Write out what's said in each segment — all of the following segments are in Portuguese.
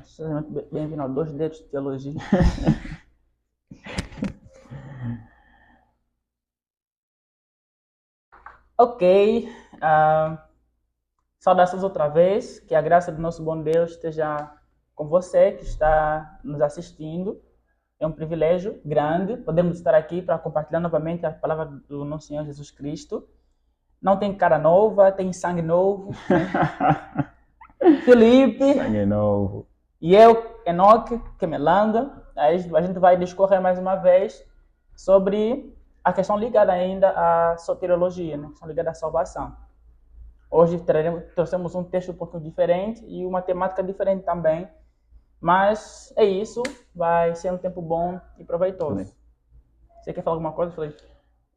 Seja muito bem-vindo ao Dois Dedos de Teologia. Ok, saudações outra vez, que a graça do nosso bom Deus esteja com você que está nos assistindo. É um privilégio grande podermos estar aqui para compartilhar novamente a palavra do nosso Senhor Jesus Cristo. Não tem cara nova, tem sangue novo. Felipe. Sangue novo. E eu, Enoque Kemelanda. A gente vai discorrer mais uma vez sobre a questão ligada ainda à soteriologia, né? A questão ligada à salvação. Hoje trouxemos um texto um pouquinho diferente e uma temática diferente também. Mas é isso, vai ser um tempo bom e proveitoso. Amém. Você quer falar alguma coisa, Felipe?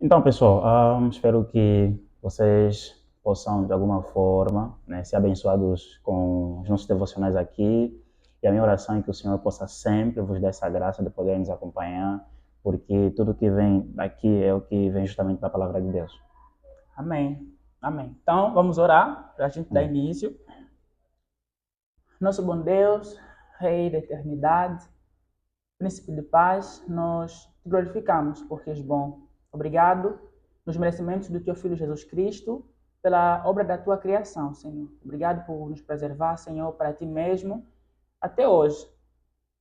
Então, pessoal, espero que vocês possam, de alguma forma, né, ser abençoados com os nossos devocionais aqui. E a minha oração é que o Senhor possa sempre vos dar essa graça de poder nos acompanhar, porque tudo que vem daqui é o que vem justamente da palavra de Deus. Amém. Amém. Então, vamos orar para a gente dar início. Nosso bom Deus, Rei da eternidade, Príncipe de paz, nós te glorificamos porque és bom. Obrigado nos merecimentos do teu Filho Jesus Cristo, pela obra da tua criação, Senhor. Obrigado por nos preservar, Senhor, para ti mesmo, até hoje.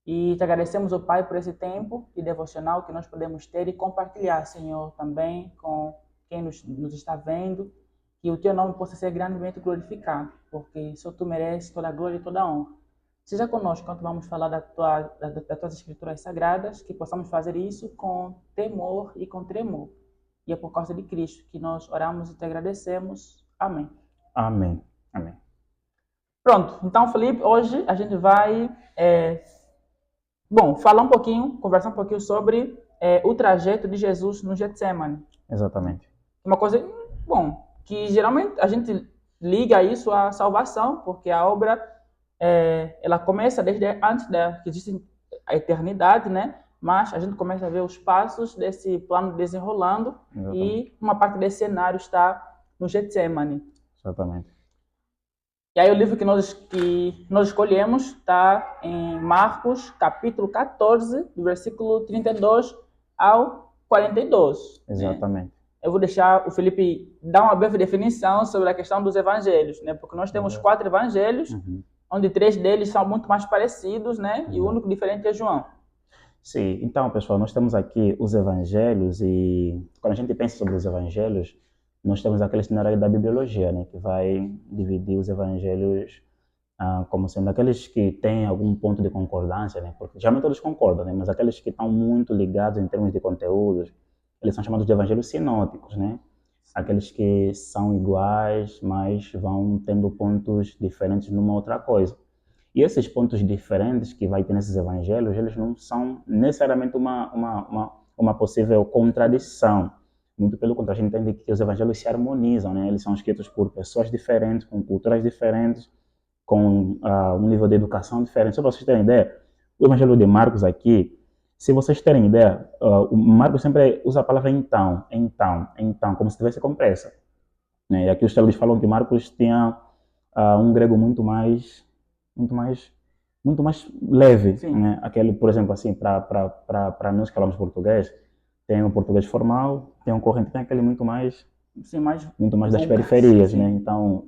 E te agradecemos, ó Pai, por esse tempo de devocional que nós podemos ter e compartilhar, Senhor, também com quem nos está vendo, que o teu nome possa ser grandemente glorificado, porque só tu mereces toda a glória e toda a honra. Seja conosco quando vamos falar das tuas escrituras sagradas, que possamos fazer isso com temor e com tremor. E é por causa de Cristo que nós oramos e te agradecemos. Amém. Amém. Amém. Pronto, então, Felipe, hoje a gente vai falar um pouquinho, conversar um pouquinho sobre o trajeto de Jesus no Getsemane. Exatamente. Uma coisa, que geralmente a gente liga isso à salvação, porque a obra ela começa desde antes que existe a eternidade, né? Mas a gente começa a ver os passos desse plano desenrolando. Exatamente. E uma parte desse cenário está no Getsemane. Exatamente. E aí o livro que nós escolhemos está em Marcos, capítulo 14, do versículo 32 ao 42. Exatamente. Né? Eu vou deixar o Felipe dar uma breve definição sobre a questão dos evangelhos, né? Porque nós temos 4 evangelhos, onde 3 deles são muito mais parecidos, né? E o único diferente é João. Sim, então, pessoal, nós temos aqui os evangelhos e quando a gente pensa sobre os evangelhos, nós temos aquele cenário da bibliologia, né, que vai dividir os evangelhos como sendo aqueles que têm algum ponto de concordância, né, porque geralmente todos concordam, né, mas aqueles que estão muito ligados em termos de conteúdos, eles são chamados de evangelhos sinóticos, né, aqueles que são iguais, mas vão tendo pontos diferentes numa outra coisa. E esses pontos diferentes que vai ter nesses evangelhos, eles não são necessariamente uma possível contradição. Muito pelo contrário, a gente entende que os evangelhos se harmonizam, né? Eles são escritos por pessoas diferentes, com culturas diferentes, com um nível de educação diferente. Só para vocês terem ideia, o evangelho de Marcos aqui, se vocês terem ideia, o Marcos sempre usa a palavra então, como se tivesse com pressa. Né? E aqui os teólogos falam que Marcos tinha um grego muito mais leve, né? Aquele, por exemplo, assim, para nós que falamos português, tem o português formal, tem um corrente, tem aquele muito mais das periferias, né? Então,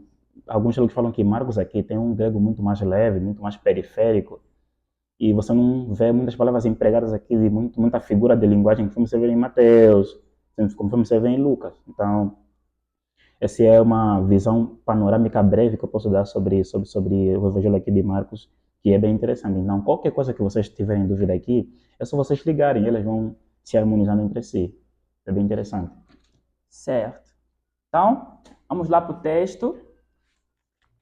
alguns teólogos falam que Marcos aqui tem um grego muito mais leve, muito mais periférico, e você não vê muitas palavras empregadas aqui de muita figura de linguagem como você vê em Mateus, como você vê em Lucas. Então, essa é uma visão panorâmica breve que eu posso dar sobre o evangelho aqui de Marcos, que é bem interessante. Então, qualquer coisa que vocês tiverem dúvida aqui, é só vocês ligarem, elas vão se harmonizando entre si. É bem interessante. Certo. Então, vamos lá para o texto.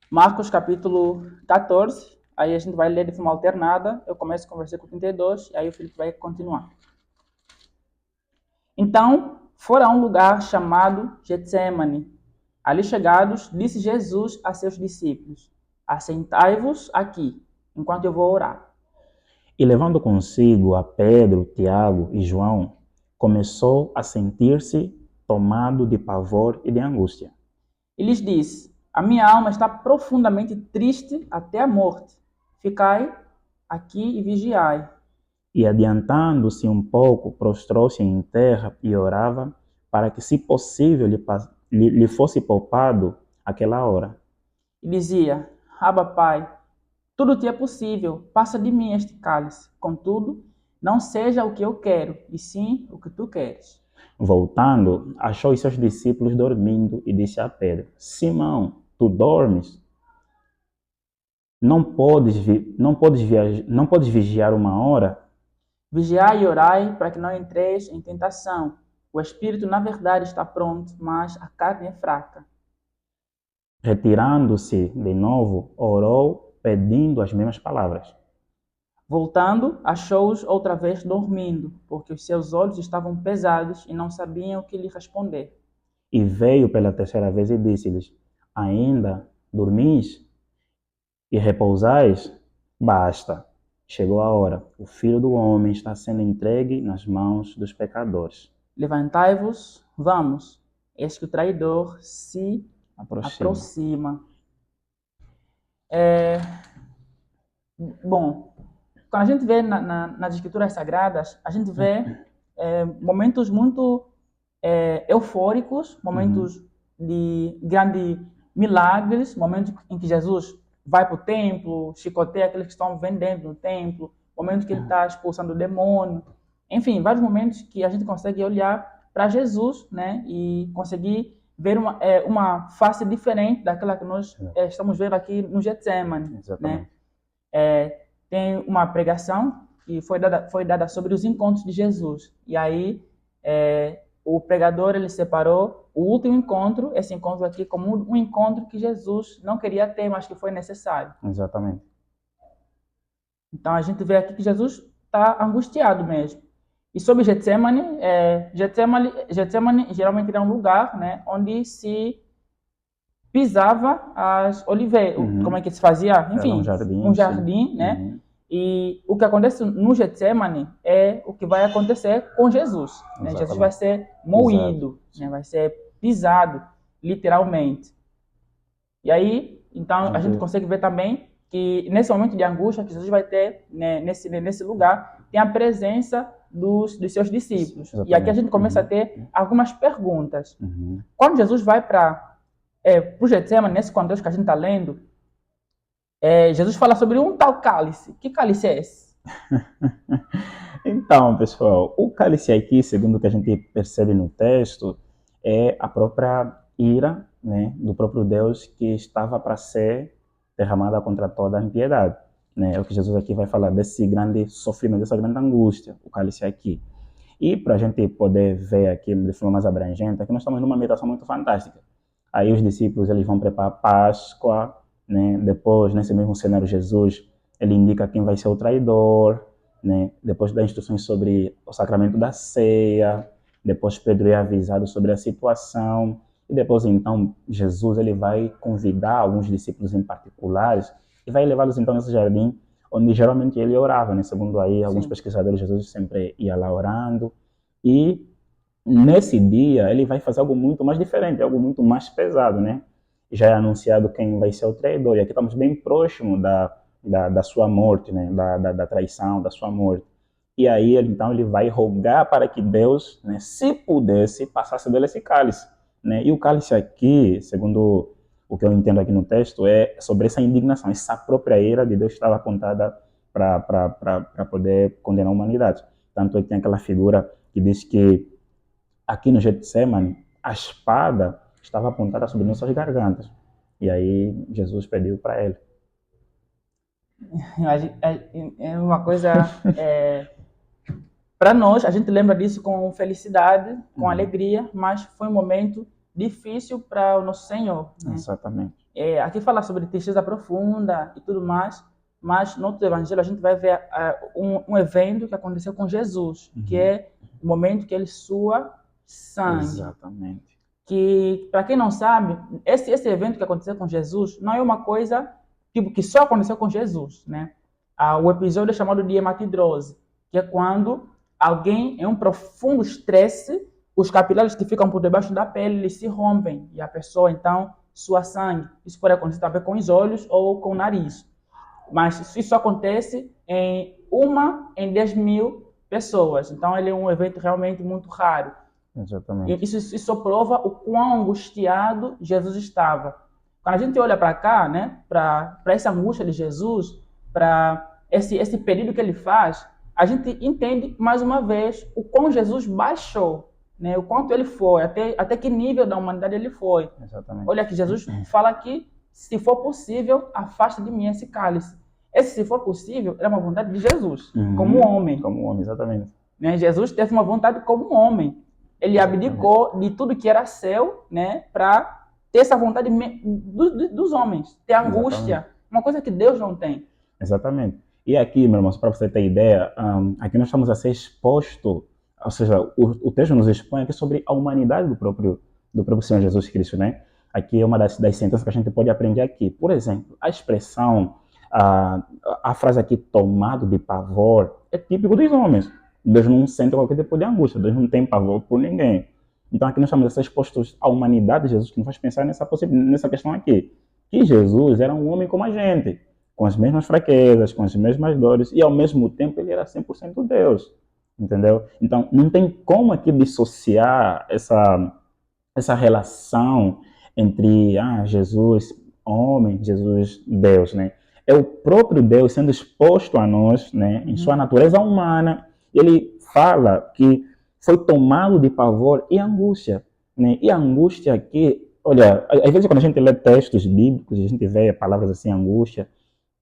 Marcos, capítulo 14. Aí a gente vai ler de forma alternada. Eu começo com o versículo 32, e aí o Felipe vai continuar. Então, foram a um lugar chamado Getsemane. Ali chegados, disse Jesus a seus discípulos: assentai-vos aqui, enquanto eu vou orar. E levando consigo a Pedro, Tiago e João, começou a sentir-se tomado de pavor e de angústia. E lhes disse: A minha alma está profundamente triste até a morte. Ficai aqui e vigiai. E adiantando-se um pouco, prostrou-se em terra e orava para que, se possível, lhe fosse poupado aquela hora. E dizia: Abba, Pai, tudo te é possível, passa de mim este cálice. Contudo, não seja o que eu quero, e sim o que tu queres. Voltando, achou os seus discípulos dormindo e disse a Pedro: Simão, tu dormes? Não podes vigiar uma hora? Vigiai e orai para que não entreis em tentação. O espírito, na verdade, está pronto, mas a carne é fraca. Retirando-se de novo, orou, pedindo as mesmas palavras. Voltando, achou-os outra vez dormindo, porque os seus olhos estavam pesados e não sabiam o que lhe responder. E veio pela terceira vez e disse-lhes: Ainda dormis e repousais? Basta. Chegou a hora. O Filho do Homem está sendo entregue nas mãos dos pecadores. Levantai-vos, vamos. Eis que o traidor se aproxima. Bom, quando a gente vê nas escrituras sagradas, a gente vê momentos muito eufóricos, momentos de grandes milagres, momentos em que Jesus vai para o templo, chicoteia aqueles que estão vendendo no templo, momentos que ele está expulsando o demônio, enfim, vários momentos que a gente consegue olhar para Jesus, né, e conseguir ver uma face diferente daquela que nós estamos vendo aqui no Getsemane. Exatamente. Né? Tem uma pregação que foi dada sobre os encontros de Jesus. E aí o pregador ele separou o último encontro, esse encontro aqui, como um encontro que Jesus não queria ter, mas que foi necessário. Exatamente. Então a gente vê aqui que Jesus está angustiado mesmo. E sobre Getsemane, Getsemane geralmente era um lugar, né, onde se pisava as oliveiras. Como é que se fazia? Enfim, um jardim, né? E o que acontece no Getsemane é o que vai acontecer com Jesus. Né? Jesus vai ser moído, né? Vai ser pisado, literalmente. E aí, então, a gente consegue ver também que nesse momento de angústia que Jesus vai ter, né, nesse lugar, tem a presença dos seus discípulos. Exatamente. E aqui a gente começa a ter algumas perguntas. Quando Jesus vai para o Getsemane, nesse contexto que a gente está lendo, Jesus fala sobre um tal cálice. Que cálice é esse? Então, pessoal, o cálice aqui, segundo o que a gente percebe no texto, é a própria ira, né, do próprio Deus que estava para ser derramada contra toda a impiedade. Né? É o que Jesus aqui vai falar desse grande sofrimento, dessa grande angústia, o cálice aqui. E para a gente poder ver aqui de forma mais abrangente, aqui nós estamos numa meditação muito fantástica. Aí os discípulos eles vão preparar a Páscoa, né? Depois, nesse mesmo cenário, Jesus ele indica quem vai ser o traidor, né? Depois dá instruções sobre o sacramento da ceia, depois Pedro é avisado sobre a situação, e depois então Jesus ele vai convidar alguns discípulos em particulares e vai levá-los então nesse jardim onde geralmente ele orava, né? Segundo aí alguns pesquisadores, Jesus sempre ia lá orando, e nesse dia ele vai fazer algo muito mais diferente, algo muito mais pesado, né? Já é anunciado quem vai ser o traidor, e aqui estamos bem próximo da sua morte, né? Da traição, da sua morte. E aí, então, ele vai rogar para que Deus, né, se pudesse, passasse dele esse cálice. Né? E o cálice aqui, segundo o que eu entendo aqui no texto, é sobre essa indignação, essa própria ira de Deus que estava apontada para poder condenar a humanidade. Tanto é que tem aquela figura que diz que aqui no Getsemane, a espada estava apontada sobre nossas gargantas. E aí Jesus pediu para ele. É uma coisa... para nós, a gente lembra disso com felicidade, com alegria, mas foi um momento difícil para o nosso Senhor. Né? Exatamente. Aqui fala sobre tristeza profunda e tudo mais, mas no outro evangelho a gente vai ver um evento que aconteceu com Jesus, que é o momento que ele sua sangue. Exatamente. Que, para quem não sabe, esse evento que aconteceu com Jesus não é uma coisa tipo, que só aconteceu com Jesus, né? O episódio é chamado de hematidrose, que é quando alguém, em um profundo estresse, os capilares que ficam por debaixo da pele eles se rompem e a pessoa, então, suar sangue. Isso pode acontecer também com os olhos ou com o nariz. Mas isso acontece em 1 em 10.000 pessoas. Então, ele é um evento realmente muito raro. Exatamente. E isso prova o quão angustiado Jesus estava. Quando a gente olha para cá, né, para essa angústia de Jesus, para esse período que ele faz, a gente entende mais uma vez o quão Jesus baixou, né, o quanto ele foi, até que nível da humanidade ele foi. Exatamente. Olha que Jesus fala aqui, se for possível, afasta de mim esse cálice. Esse, se for possível, era uma vontade de Jesus, como homem. Como homem, exatamente. Né? Jesus teve uma vontade como homem. Ele abdicou de tudo que era seu, né, para ter essa vontade dos homens, ter angústia, exatamente. Uma coisa que Deus não tem. Exatamente. E aqui, meu irmão, para você ter ideia, aqui nós estamos a ser exposto, ou seja, o texto nos expõe aqui sobre a humanidade do próprio Senhor Jesus Cristo, né? Aqui é uma das sentenças que a gente pode aprender aqui. Por exemplo, a expressão, a frase aqui, tomado de pavor, é típico dos homens. Deus não sente qualquer tipo de angústia, Deus não tem pavor por ninguém. Então aqui nós estamos a ser expostos à humanidade de Jesus, que nos faz pensar nessa questão aqui. Que Jesus era um homem como a gente, com as mesmas fraquezas, com as mesmas dores, e ao mesmo tempo ele era 100% Deus, entendeu? Então não tem como aqui dissociar essa relação entre Jesus homem, Jesus Deus, né? É o próprio Deus sendo exposto a nós, né, em sua natureza humana. Ele fala que foi tomado de pavor e angústia, né? E a angústia aqui, olha, às vezes quando a gente lê textos bíblicos, a gente vê palavras assim, angústia,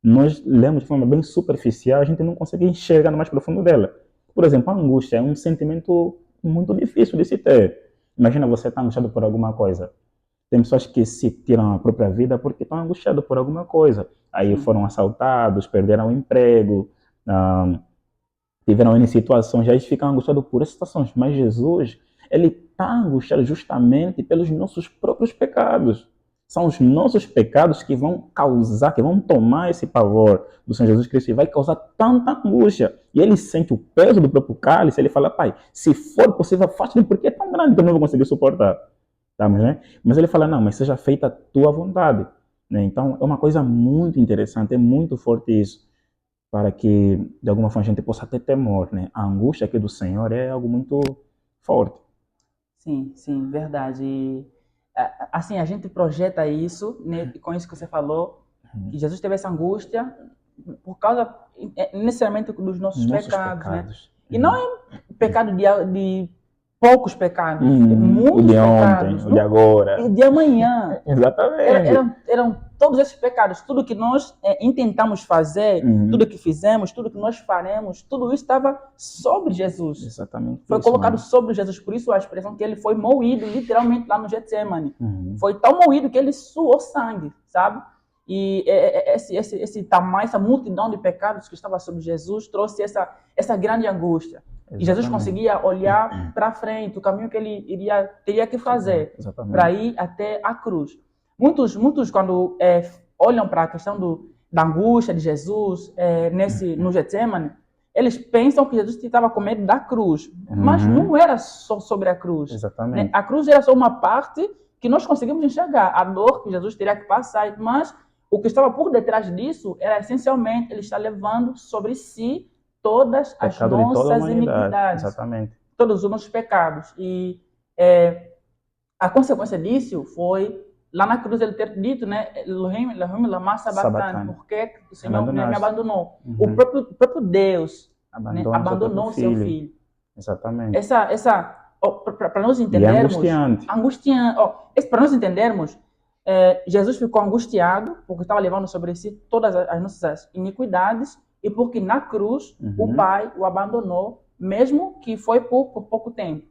nós lemos de forma bem superficial, a gente não consegue enxergar no mais profundo dela. Por exemplo, a angústia é um sentimento muito difícil de se ter. Imagina você estar angustiado por alguma coisa. Tem pessoas que se tiram a própria vida porque estão angustiados por alguma coisa. Aí foram assaltados, perderam o emprego, tiveram N situações, aí ficam angustiados por essas situações. Mas Jesus, ele está angustiado justamente pelos nossos próprios pecados. São os nossos pecados que vão causar, que vão tomar esse pavor do Senhor Jesus Cristo e vai causar tanta angústia. E ele sente o peso do próprio cálice, ele fala, Pai, se for possível, afaste-me, porque é tão grande que eu não vou conseguir suportar. Tá, mas ele fala, não, mas seja feita a tua vontade. Né? Então, é uma coisa muito interessante, é muito forte isso, para que, de alguma forma, a gente possa ter temor. Né? A angústia aqui do Senhor é algo muito forte. Sim, sim, verdade. E, assim, a gente projeta isso, né, com isso que você falou, que Jesus teve essa angústia por causa, necessariamente, dos nossos pecados. Né? E não é pecado de poucos pecados, muitos o de pecados, ontem, o de agora, o de amanhã. Exatamente. Eram todos esses pecados, tudo que nós intentamos fazer, tudo que fizemos, tudo que nós faremos, tudo isso estava sobre Jesus. Exatamente. Foi colocado sobre Jesus, por isso a expressão que ele foi moído, literalmente lá no Getsemane. Foi tão moído que ele suou sangue, sabe? E esse tamanho, essa multidão de pecados que estava sobre Jesus trouxe essa grande angústia. Exatamente. E Jesus conseguia olhar para frente, o caminho que ele teria que fazer para ir até a cruz. Muitos quando olham para a questão da angústia de Jesus no Getsemane, eles pensam que Jesus estava com medo da cruz, mas não era só sobre a cruz. Exatamente. Né? A cruz era só uma parte que nós conseguimos enxergar, a dor que Jesus teria que passar, mas o que estava por detrás disso era essencialmente ele estar levando sobre si todas as nossas iniquidades, exatamente, todos os nossos pecados. E a consequência disso foi, lá na cruz, ele ter dito, né, Elohim, Elohim, lama sabachthani, porque o Senhor me abandonou. O próprio Deus abandonou o seu filho. Exatamente. Para nós entendermos, angustiante. Para nós entendermos, Jesus ficou angustiado porque estava levando sobre si todas as nossas iniquidades e porque na cruz o Pai o abandonou, mesmo que foi por pouco tempo.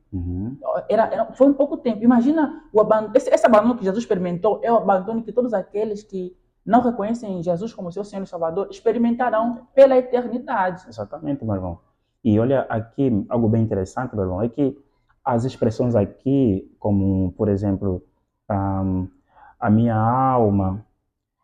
Foi um pouco tempo. Imagina o abandono. Esse abandono que Jesus experimentou é o abandono que todos aqueles que não reconhecem Jesus como seu Senhor e Salvador experimentarão pela eternidade. Exatamente, meu irmão. E olha aqui, algo bem interessante, meu irmão, é que as expressões aqui, como, por exemplo, a minha alma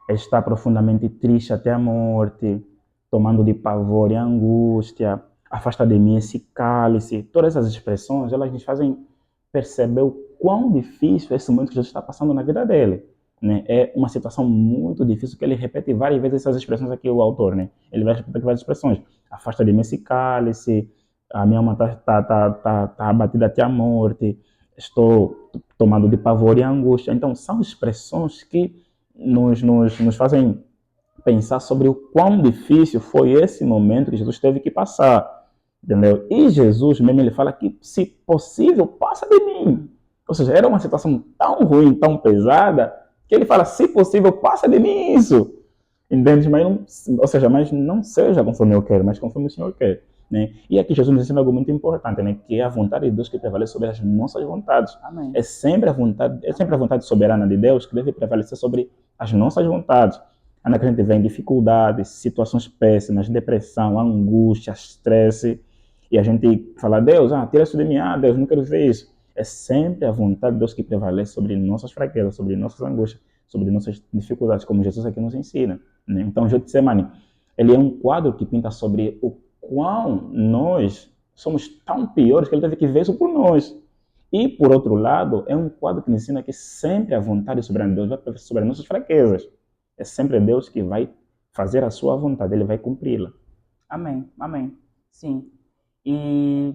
está profundamente triste até a morte, tomando de pavor e angústia, afasta de mim esse cálice. Todas essas expressões, elas nos fazem perceber o quão difícil é esse momento que Jesus está passando na vida dele. né? É uma situação muito difícil que ele repete várias vezes essas expressões aqui, o autor, né? Ele vai repetir várias expressões. Afasta de mim esse cálice, a minha alma tá abatida até a morte, estou tomado de pavor e angústia. Então, são expressões que nos fazem pensar sobre o quão difícil foi esse momento que Jesus teve que passar, entendeu? E Jesus mesmo, ele fala que, se possível, passa de mim. Ou seja, era uma situação tão ruim, tão pesada, que ele fala, se possível, passa de mim isso. Entende? Mas não, ou seja, mas não seja conforme eu quero, mas conforme o Senhor quer. Né? E aqui Jesus nos ensina algo muito importante, né? Que é a vontade de Deus que prevalece sobre as nossas vontades. Amém. É sempre a vontade soberana de Deus que deve prevalecer sobre as nossas vontades. Quando a gente vê em dificuldades, situações péssimas, depressão, angústia, estresse, e a gente fala, Deus, tira isso de mim, Deus, não quero ver isso. É sempre a vontade de Deus que prevalece sobre nossas fraquezas, sobre nossas angústias, sobre nossas dificuldades, como Jesus aqui nos ensina. Né? Então, Getsemane, ele é um quadro que pinta sobre o quão nós somos tão piores que ele teve que ver isso por nós. E, por outro lado, é um quadro que nos ensina que sempre a vontade soberana de Deus vai prevalecer sobre as nossas fraquezas. É sempre Deus que vai fazer a sua vontade, ele vai cumpri-la. Amém, amém. Sim. E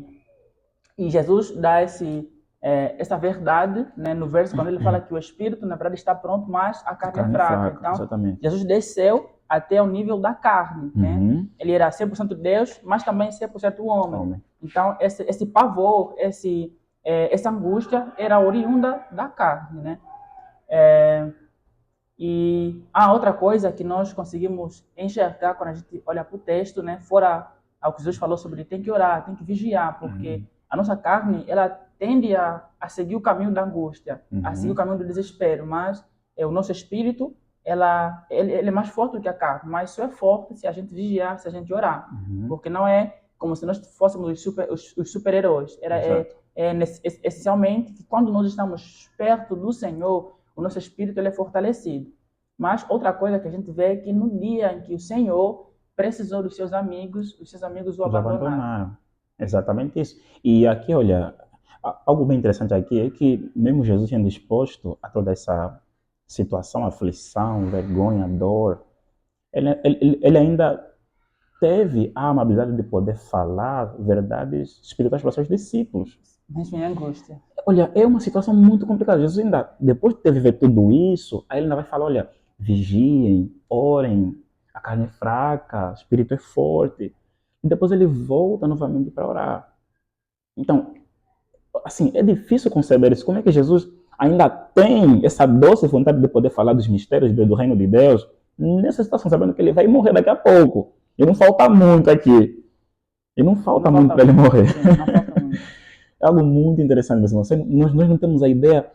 Jesus dá essa verdade, né, no verso quando ele fala que o espírito, na verdade, está pronto, mas a carne é fraca. Então, exatamente. Jesus desceu até o nível da carne. Né? Ele era 100% Deus, mas também 100% homem. Então, esse pavor, essa angústia era oriunda da carne. Né? E outra coisa que nós conseguimos enxergar quando a gente olha para o texto, né, fora ao que Jesus falou sobre tem que orar, tem que vigiar, porque a nossa carne, ela tende a seguir o caminho da angústia, a seguir o caminho do desespero, mas o nosso espírito, ele é mais forte do que a carne, mas só é forte se a gente vigiar, se a gente orar, porque não é como se nós fôssemos os super-heróis, essencialmente que quando nós estamos perto do Senhor, o nosso espírito ele é fortalecido. Mas outra coisa que a gente vê é que no dia em que o Senhor precisou dos seus amigos, os seus amigos o abandonaram. Exatamente isso. E aqui, olha, algo bem interessante aqui é que mesmo Jesus sendo exposto a toda essa situação, aflição, vergonha, dor, ele ainda teve a amabilidade de poder falar verdades espirituais para os seus discípulos. Mesmo em angústia. Olha, é uma situação muito complicada. Jesus ainda, depois de ter vivido tudo isso, aí ele ainda vai falar, olha, vigiem, orem, a carne é fraca, o espírito é forte. E depois ele volta novamente para orar. Então, assim, é difícil conceber isso. Como é que Jesus ainda tem essa doce vontade de poder falar dos mistérios do reino de Deus nessa situação, sabendo que ele vai morrer daqui a pouco. E não falta muito aqui. E não falta muito para ele morrer. Sim, não falta muito. É algo muito interessante, meus irmãos. Nós não temos a ideia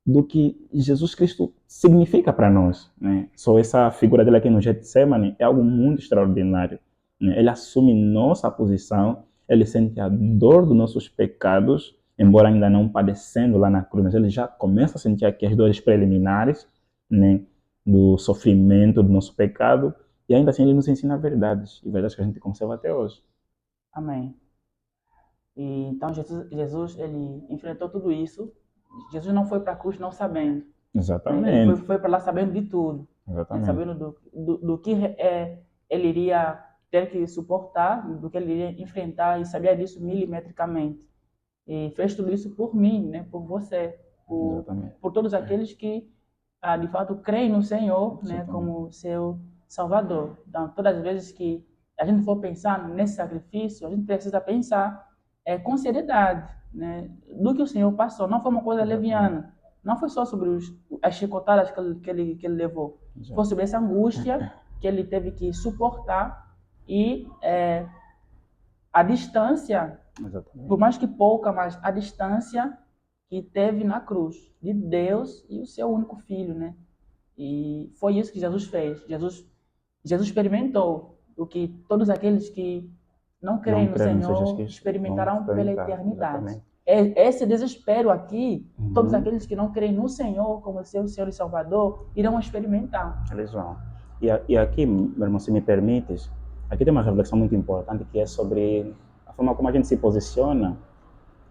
do que Jesus Cristo significa para nós. Né? Só essa figura dele aqui no Getsemane é algo muito extraordinário. Né? Ele assume nossa posição, ele sente a dor dos nossos pecados, embora ainda não padecendo lá na cruz, mas ele já começa a sentir aqui as dores preliminares, né, do sofrimento do nosso pecado, e ainda assim ele nos ensina verdades, e verdades que a gente conserva até hoje. Amém. E, então Jesus ele enfrentou tudo isso. Jesus não foi para a cruz não sabendo. Exatamente. Ele foi para lá sabendo de tudo. Exatamente. Sabendo do que ele iria ter que suportar, do que ele iria enfrentar, e sabia disso milimetricamente. E fez tudo isso por mim, né, por você, por todos aqueles que de fato creem no Senhor, né, como seu Salvador. Então, todas as vezes que a gente for pensar nesse sacrifício, a gente precisa pensar com seriedade, né, do que o Senhor passou. Não foi uma coisa leviana. Não foi só sobre as chicotadas que ele levou. Foi sobre essa angústia que ele teve que suportar e a distância, por mais que pouca, mas a distância que teve na cruz de Deus e o seu único filho, né? E foi isso que Jesus fez. Jesus experimentou o que todos aqueles que não creem no Senhor experimentarão pela eternidade. Esse desespero aqui, todos aqueles que não creem no Senhor como seu Senhor e Salvador irão experimentar. Eles vão. E aqui, meu irmão, se me permites, aqui tem uma reflexão muito importante que é sobre a forma como a gente se posiciona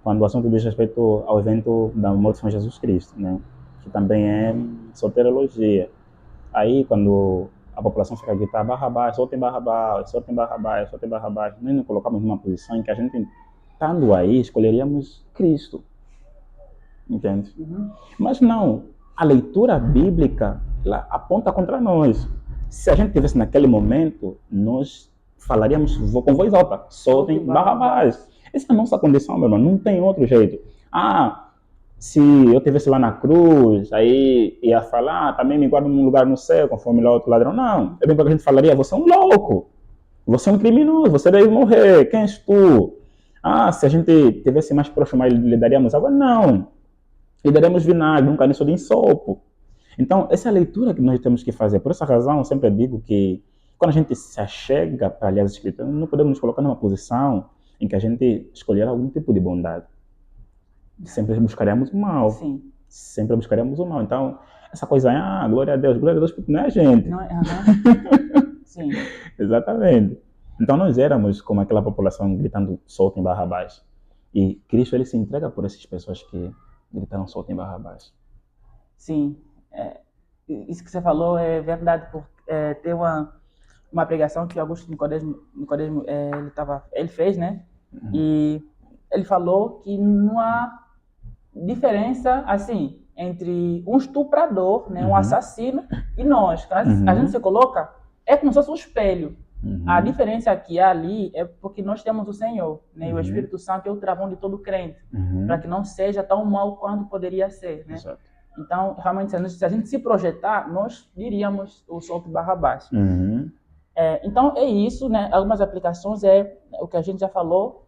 quando o assunto diz respeito ao evento da morte de São Jesus Cristo, né? que também é soterologia. Aí, quando a população fica a gritar Barrabás, soltem Barrabás, soltem Barrabás, soltem Barrabás, nós nos colocamos numa posição em que a gente, estando aí, escolheríamos Cristo, entende? Mas não, a leitura bíblica ela aponta contra nós. Se a gente tivesse naquele momento, nós falaríamos com voz alta, soltem Barrabás. Essa é a nossa condição, meu irmão, não tem outro jeito. Se eu estivesse lá na cruz, aí ia falar, também me guarda num lugar no céu, conforme lá outro ladrão. Não, é bem porque a gente falaria, você é um louco, você é um criminoso, você deve morrer, quem és tu? Se a gente estivesse mais próximo, lhe daríamos água? Não, lhe daríamos vinagre, um caniço de ensopo. Então, essa é a leitura que nós temos que fazer. Por essa razão, eu sempre digo que quando a gente se achega para ler as Escrituras, não podemos nos colocar numa posição em que a gente escolher algum tipo de bondade. Sempre buscaremos o mal. Sim. Sempre buscaremos o mal. Então, essa coisa, glória a Deus, porque não é a gente. Não é, Sim. Exatamente. Então, nós éramos como aquela população gritando soltem Barrabás. E Cristo, ele se entrega por essas pessoas que gritaram soltem Barrabás. Sim. Isso que você falou é verdade. Tem uma pregação que Augusto Nicodemo ele fez, né? E ele falou que não há diferença, assim, entre um estuprador, né, um assassino, e nós. A gente se coloca, é como se fosse um espelho. A diferença aqui e ali é porque nós temos o Senhor, né, e o Espírito Santo é o travão de todo crente, para que não seja tão mal quanto poderia ser, né? Exato. Então, realmente, se a gente se projetar, nós diríamos o solto Barrabás. Então, é isso, né? Algumas aplicações é o que a gente já falou,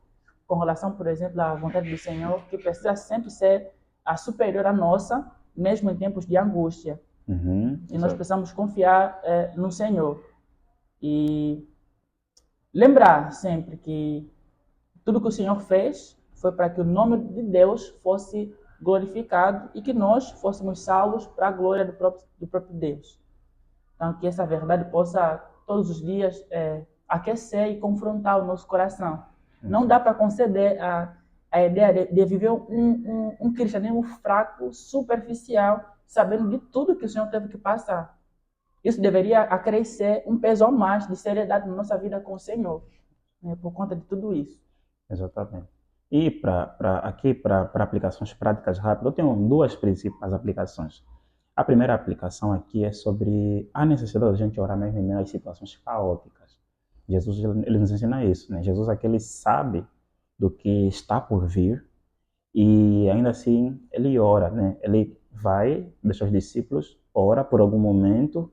com relação, por exemplo, à vontade do Senhor, que precisa sempre ser a superior à nossa, mesmo em tempos de angústia. E nós precisamos confiar no Senhor. E lembrar sempre que tudo que o Senhor fez foi para que o nome de Deus fosse glorificado e que nós fôssemos salvos para a glória do próprio Deus. Então, que essa verdade possa, todos os dias, aquecer e confrontar o nosso coração. Não dá para conceder a ideia de viver um cristianismo fraco, superficial, sabendo de tudo que o Senhor teve que passar. Isso deveria acrescer um peso a mais de seriedade na nossa vida com o Senhor, né, por conta de tudo isso. Exatamente. E para aplicações práticas rápidas, eu tenho duas principais aplicações. A primeira aplicação aqui é sobre a necessidade de a gente orar mesmo em meio às situações caóticas. Jesus ele nos ensina isso, né? Jesus aqui ele sabe do que está por vir e ainda assim ele ora, né? Ele vai, deixa os discípulos, ora por algum momento,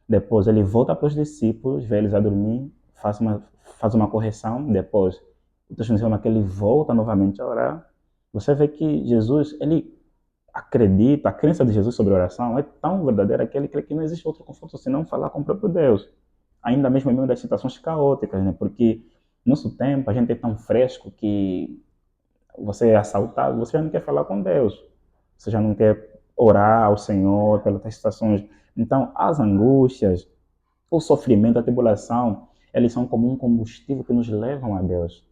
depois ele volta para os discípulos, vê eles a dormir, faz uma correção, depois o texto nos ensina que ele volta novamente a orar. Você vê que Jesus, ele acredita, a crença de Jesus sobre a oração é tão verdadeira que ele crê que não existe outro conforto senão falar com o próprio Deus. Ainda mesmo em meio das situações caóticas, né? Porque no nosso tempo a gente é tão fresco que você é assaltado, você já não quer falar com Deus, você já não quer orar ao Senhor pelas situações. Então, as angústias, o sofrimento, a tribulação, eles são como um combustível que nos levam a Deus,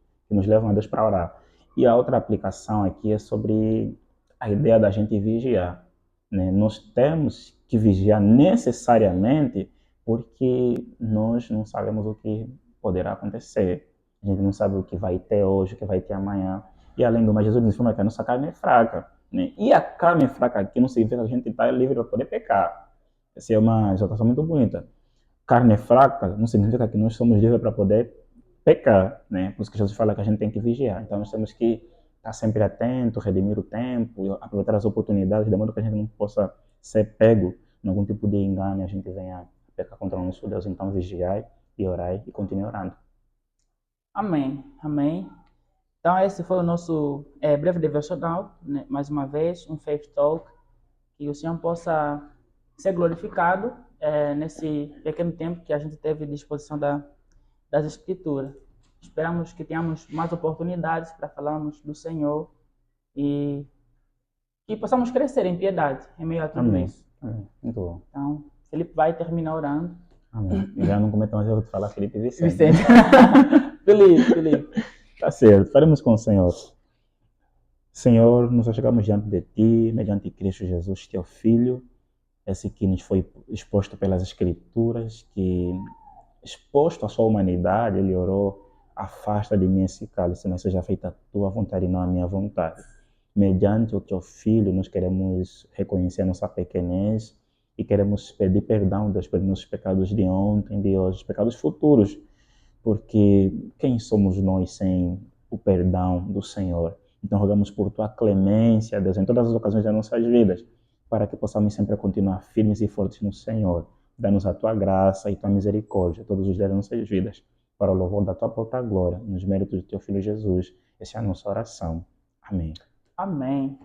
para orar. E a outra aplicação aqui é sobre a ideia da gente vigiar, né? Nós temos que vigiar necessariamente porque nós não sabemos o que poderá acontecer. A gente não sabe o que vai ter hoje, o que vai ter amanhã. E além do mais, Jesus nos informa que a nossa carne é fraca, né? E a carne fraca aqui não significa que a gente está livre para poder pecar. Essa é uma exaltação muito bonita. Carne fraca não significa que nós somos livres para poder pecar, né? Por isso que Jesus fala que a gente tem que vigiar. Então nós temos que estar sempre atento, redimir o tempo, aproveitar as oportunidades, de modo que a gente não possa ser pego em algum tipo de engano e a gente venha pecar contra o nosso Deus. Então vigiai e orai e continue orando. Amém, amém. Então esse foi o nosso breve devocional, né? Mais uma vez, um Faith Talk, que o Senhor possa ser glorificado nesse pequeno tempo que a gente teve à disposição das Escrituras. Esperamos que tenhamos mais oportunidades para falarmos do Senhor e que possamos crescer em piedade em meio a tudo Amém. isso. Amém. Muito bom. Então, Felipe vai terminar orando. Amém. E já não cometam mais erro de falar Felipe e Vicente. Felipe. Tá certo, faremos com o Senhor. Senhor, nos chegamos diante de Ti, mediante Cristo Jesus, Teu Filho, esse que nos foi exposto pelas Escrituras, que, exposto à sua humanidade, Ele orou, afasta de mim esse cálice, mas seja feita a Tua vontade e não a minha vontade. Mediante o Teu Filho, nós queremos reconhecer a nossa pequenez e queremos pedir perdão, Deus, pelos nossos pecados de ontem, de hoje, pecados futuros, porque quem somos nós sem o perdão do Senhor? Então rogamos por tua clemência, Deus, em todas as ocasiões das nossas vidas, para que possamos sempre continuar firmes e fortes no Senhor. Dá-nos a tua graça e tua misericórdia todos os dias das nossas vidas, para o louvor da tua própria glória, nos méritos do teu Filho Jesus. Essa é a nossa oração. Amém. Amém.